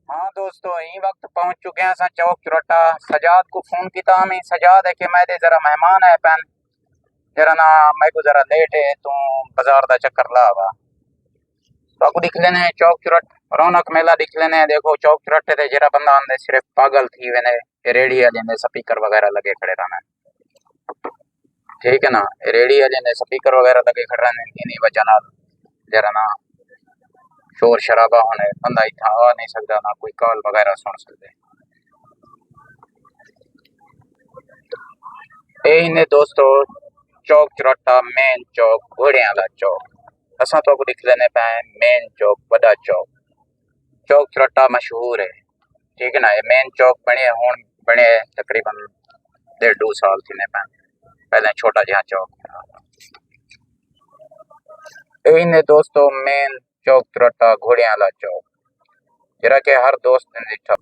हाँ दोस्तों, यही वक्त पहुंच चुके हैं असां चौक चुरट्टा। सजाद को फोन किया हमें। सजाद है कि मैं दे जरा मेहमान है पैन जरा ना, मैं को जरा लेट है तू बाजार दा चक्कर ला वा। तो आपको दिख लेने चौक चुरट रौनक मेला दिख लेने। देखो चौक चुरट्टे ते जरा बंदा आंदे सिर्फ पागल थी वेने। रेडी आ लेने स्पीकर वगैरह लगे खड़े रहना, ठीक है ना। रेडी आ लेने स्पीकर वगैरह लगे खड़े रहने, इन्हीं वजह नाल जरा ना शोर शराबा होने बंदा इतना आ नहीं सकता, ना कोई कॉल वगैरह सुन सकते। यही ने दोस्तों चौक चुरट्टा मेन चौक घोड़िया का चौक। असा तो दिख लेने पे मेन चौक बड़ा चौक। चौक चुरट्टा मशहूर है, ठीक है ना। ये मेन चौक बने हूँ बने तकरीबन 1.5-2 साल थी ने पहले छोटा जहाँ चौक था। यही ने दोस्तों मेन चौक चुरट्टा घोड़िया वाला चौक, जरा के हर दोस्त ने दिखा।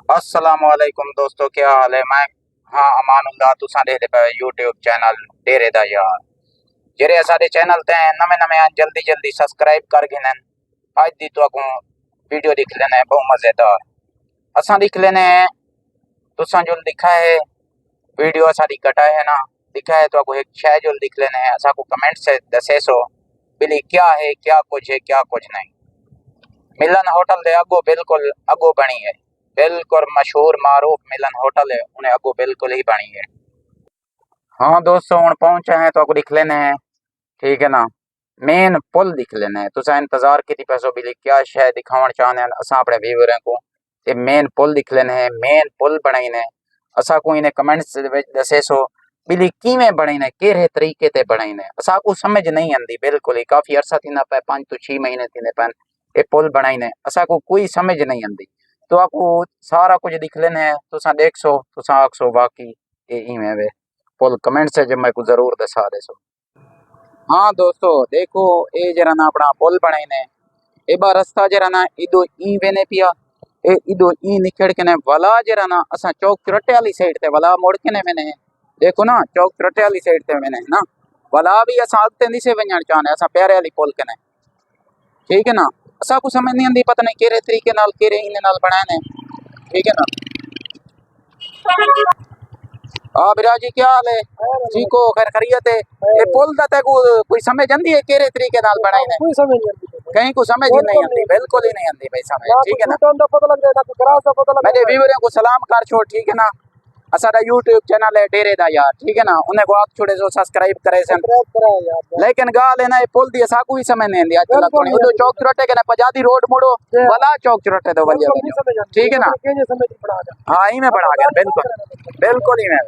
अस्सलाम वालेकुम दोस्तों, क्या हाल है। मैं हाँ अमानुल्लाह, तुसा देखते पे यूट्यूब चैनल डेरे दा यार। जेरे सारे चैनल ते नवे नवे जल्दी जल्दी सब्सक्राइब कर गिनन। आज दी तो अगू वीडियो दिख लेना है बहुत मजेदार। असा दिख लेने तुसा जो दिखा है वीडियो सारी कटा है ना, दिखा है तो अगू एक छह जो दिख लेने हैं। असा को कमेंट से दसे सो बिली क्या है, क्या कुछ है, क्या कुछ नहीं। मिलन होटल दे अगो बिल्कुल अगो बनी है, बिल्कुल मशहूर मारूफ मिलन होटल है, उन्हें अगो बिल्कुल ही बनी है। हाँ दोस्तों हूँ पहुंचे हैं तो अगो दिख लेने हैं, ठीक है ना। मेन पुल दिख लेने हैं। तुसा इंतजार की पैसों बिली क्या शह दिखावन चाहने असा अपने व्यूअर को। ये मेन पुल दिख लेने हैं, मेन पुल बनाईने असा को इन्हें कमेंट्स दसे सो बिली किवें बनाईने, केरे तरीके ते बनाईने। असा को समझ नहीं आंदी बिल्कुल ही। काफी अरसा थी ना पे 5 to 6 महीने थी ने पैन ये पुल बनाईने, असा को कोई समझ नहीं आंदी। तो आपको सारा कुछ दिख लेने हैं, तुसा देख सो तुसा आख सो वाकई ये इवें वे पुल। कमेंट से जब मैं को जरूर दसा दे सो। हाँ दोस्तों देखो ये जरा ना अपना पुल बनाई ने। ए बार रास्ता जरा ना इदो ई वेने पिया, ए इदो ई निकल के ने वाला जरा ना असा चौक चुरट्टे वाली साइड ते वाला मोड़ के ने मैंने देखो ना चौक चुरट्टे वाली साइड ते मैंने ना वाला भी असा आगते नहीं से वंजन चाहने असा प्यारे वाली पुल के ने, ठीक है ना। असा को समझ नहीं आंदी पता नहीं केरे तरीके नाल केरे इने नाल बनाए ने, ठीक है ना। हाँ बिराजी क्या हाल है, ठीक हो खैर खरियत है। ये पुल दा ते कोई समझ आंदी है केरे तरीके नाल बनाए ने, कोई समझ नहीं आती, कहीं को समझ ही नहीं आती, बिल्कुल ही नहीं आती भाई समझ, ना ठीक कुछ है ना। टूटन दा पता लग जाए ना कुछ खराब सा पता लग मेरे जाए। व्यूअर को सलाम कर छोड़, ठीक है ना। असारा यूट्यूब चैनल है डेरे दा यार, ठीक है ना। उन्हें को आप छोड़े जो सब्सक्राइब करे सन, सब्सक्राइब करा है यार। लेकिन गाल है ना ये पुल दी असा कोई समझ नहीं आंदी। आज तक बिल्कुल तो नहीं उदो आती, चौक चुरट्टे के ना पजादी रोड मुड़ो ये वाला चौक चुरट्टे तो वलिया बिल्कुल नहीं समझ वजो, आती, ठीक है ना। के समझ नहीं पड़ा था। हाँ ही में बना गया बिल्कुल बिल्कुल ही में।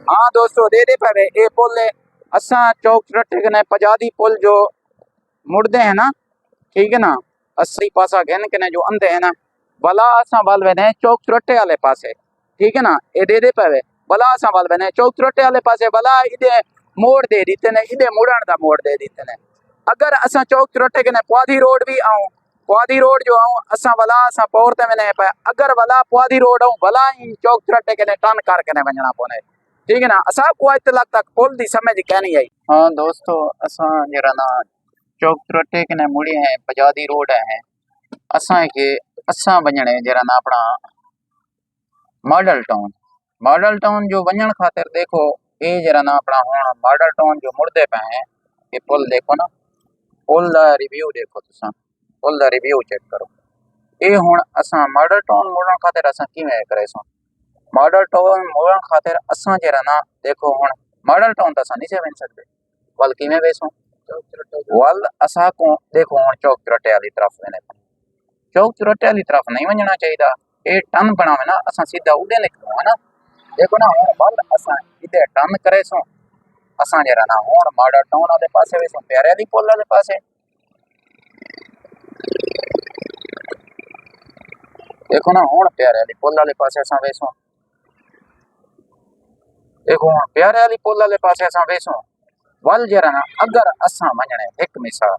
हाँ दोस्तों दे दे पे ये पुल है असा चौक चुरट्टे के ना पजादी पुल जो मुड़दे हैं ना, ठीक है ना। अस्सी पासा घेन के ने जो अंधे है ना भला असा बल वेने चौक चुरट्टे वाले पासे, ठीक है ना। ये दे पे भला असा बल वेने चौक चुरट्टे वाले पासे भला इदे मोड़ दे दीते ने, इदे मुड़न दा मोड़ दे दीते ने। अगर असा चौक चुरट्टे के ने पुआधी रोड भी आऊं, पुआधी रोड जो आऊं असा भला असा पौरते में पे अगर भला पुआधी रोड आऊं भला इन चौक चुरट्टे के ने टर्न करके ने वंजना पोने, ठीक है ना। असा को आज तक पुल दी समझ क्या नहीं आई। हाँ दोस्तों असा जरा ना चौक चुरट्टे के ने मुड़े हैं पजादी रोड है असा के असा वंजने जरा ना अपना मॉडल टाउन जो वंजन खातिर देखो ये जरा ना अपना हुन मॉडल टाउन जो मुड़दे पे हैं ये पुल देखो ना, पुल दा रिव्यू देखो तुसा, पुल दा रिव्यू चेक करो। ये हुन असा मॉडल टाउन मुड़न खातिर असा किवें करे सो। मॉडल टाउन मुड़न खातिर असा जरा ना देखो हुन मॉडल टाउन तो असा नहीं से बन सकते, वल किवें वेसो वल असा को देखो हुन चौक चुरट्टे वाली तरफ वेने, चौक चुरट्टे वाली तरफ नहीं वंजना चाहिए। ये टर्न बनावे ना असा सीधा उदे निकलो है ना, देखो ना हुन बल असा इधे टर्न करे सो असा जरा ना हुन मॉडल टाउन वाले पासे वेसो प्यारे वाली पुल वाले पासे। देखो ना हुन प्यारे वाली पुल वाले पासे असा वेसो, देखो हुन प्यारे वाली पुल वाले पासे असा वेसो वल जरा ना अगर असा वंजने एक मिसाल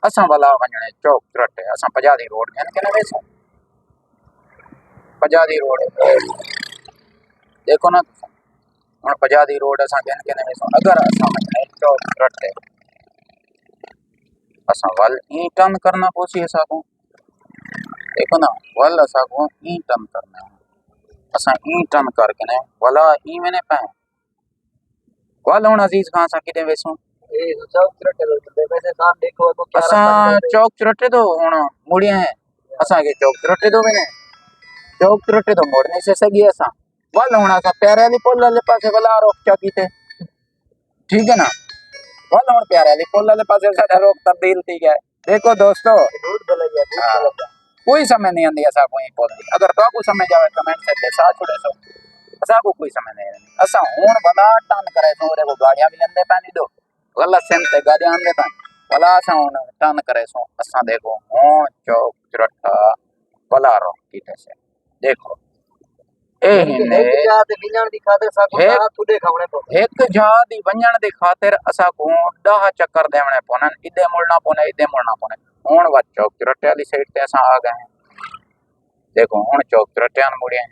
असा वाला वंजने चौक चुरट्टे असा पजादी रोड घन के वेसो पजादी रोड देखो ना हुन पजादी रोड असा घन के वेसो अगर असा वंजने चौक चुरट्टे असा वल ई टर्न करना पोसी असा को। देखो देखो ना वल असा को ई टन करना है असा ई टन करके ने वला ई मैंने पे वल हुन अजीज खान सा किते वेसो ये चौक चरटे दे वैसे काम देखो तो क्या असा चौक चरटे तो हुन मुड़िया है असा के चौक चरटे दो मैंने चौक चरटे तो मोड़ने से सगी असा वल हुन असा प्यारे वाली पोल वाले पासे वला रोक चकीते ठीक है ना वल हुन प्यारे वाली पोल वाले पासे साडा रोक तब्दील थी गया देखो दोस्तों दूध गल गया दूध हाँ। गल गया कोई समय नहीं आंदी असा कोई बोलती अगर तो को समय जावे कमेंट से सा छोड़े सो असा को कोई समय नहीं आंदी असा हुन बड़ा टन करे सो रे वो गाड़ियां भी अंदे पानी दो गलत सेम ते गाड़ियां अंदे पानी भला असा हुन टन करे सो असा देखो हुन चौक चरटा बलारो कीते से देखो ए हिने एक जात विञण दी खातिर साको एक- ना तुडे खावणे पो एक जादी वञण दी खातिर असा को 10 चक्कर देवणे पोनन इदे मुड़ना पोने हुन वा चौक चरटे वाली साइड ते असा आ गए हैं देखो हुन चौक चरटे मुड़े हैं